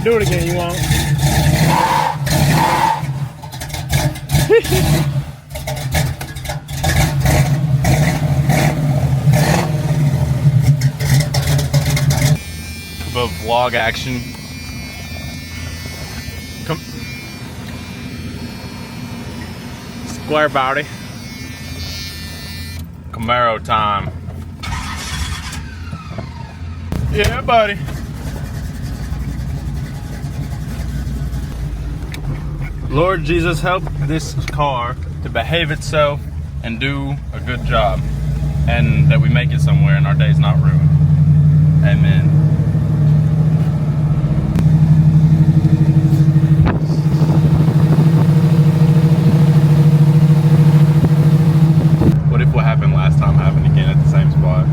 Do it again, you won't. Above vlog action. Come. Square body. Camaro time. Yeah, buddy. Lord Jesus, help this car to behave itself and do a good job, and that we make it somewhere and our day's not ruined. Amen. What if what happened last time happened again at the same spot?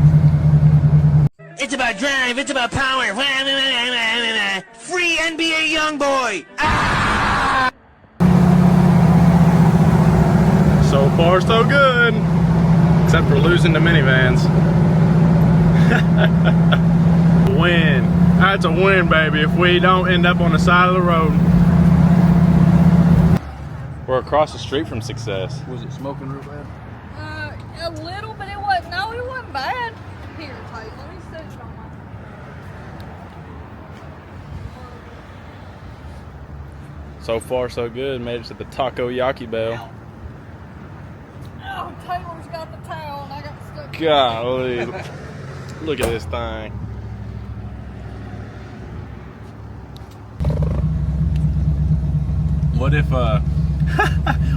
It's about drive, it's about power. Free NBA YoungBoy. Ah! So far, so good. Except for losing the minivans. Win. That's a win, baby, if we don't end up on the side of the road. We're across the street from success. Was it smoking real bad? A little, but it wasn't. No, it wasn't bad. Here, Tate, let me set it on my. So far, so good. Made it to the Takoyaki Bell. Oh, Taylor's got the towel and I got stuck. Golly. Look at this thing. What if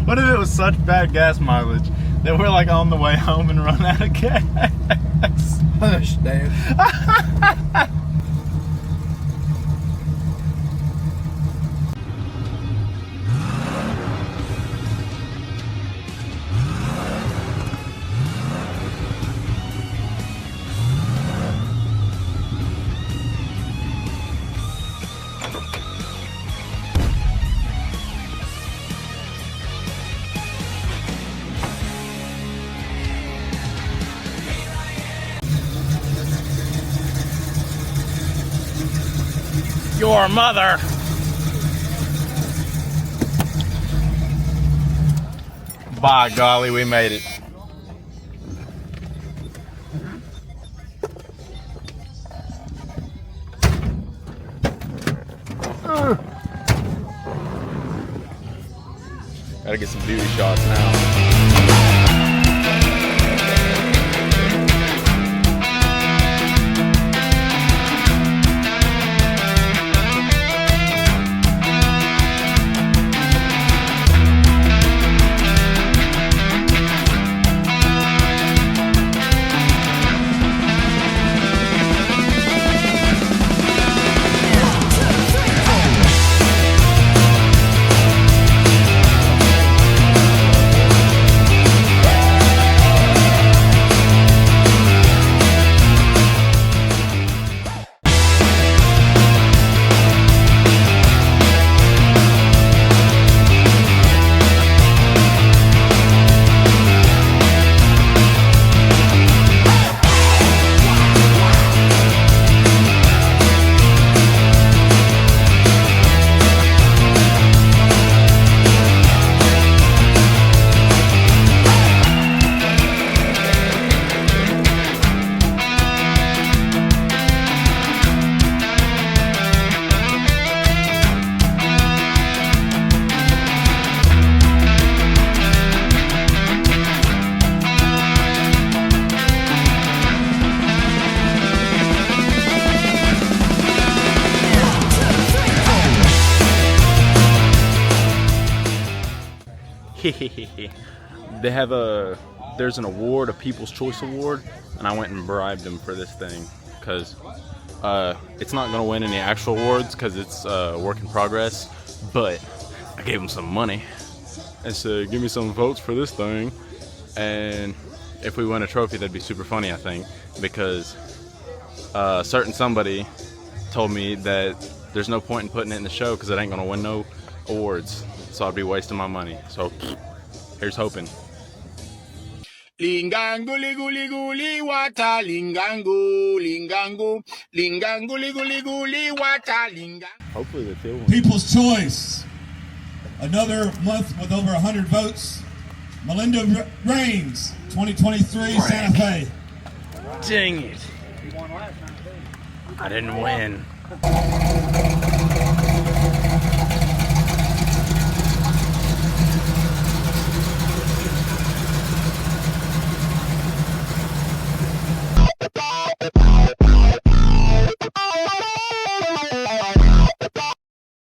what if it was such bad gas mileage that we're like on the way home and run out of gas? Hush, Dad. Your mother. By golly, we made it. Gotta get some beauty shots now. They have there's an award, a People's Choice Award, and I went and bribed them for this thing because it's not gonna win any actual awards because it's a work in progress, but I gave them some money and said, give me some votes for this thing, and if we win a trophy, that'd be super funny, I think, because certain somebody told me that there's no point in putting it in the show because it ain't gonna win no awards, so I'd be wasting my money. So here's hoping. Lingango, liguli, guli, wata, lingango, lingango, lingango, liguli, guli, wata, lingango. Hopefully the tail one. People's Choice. Another month with over 100 votes. Melinda Reigns, 2023 Santa Fe. Dang it. I didn't win.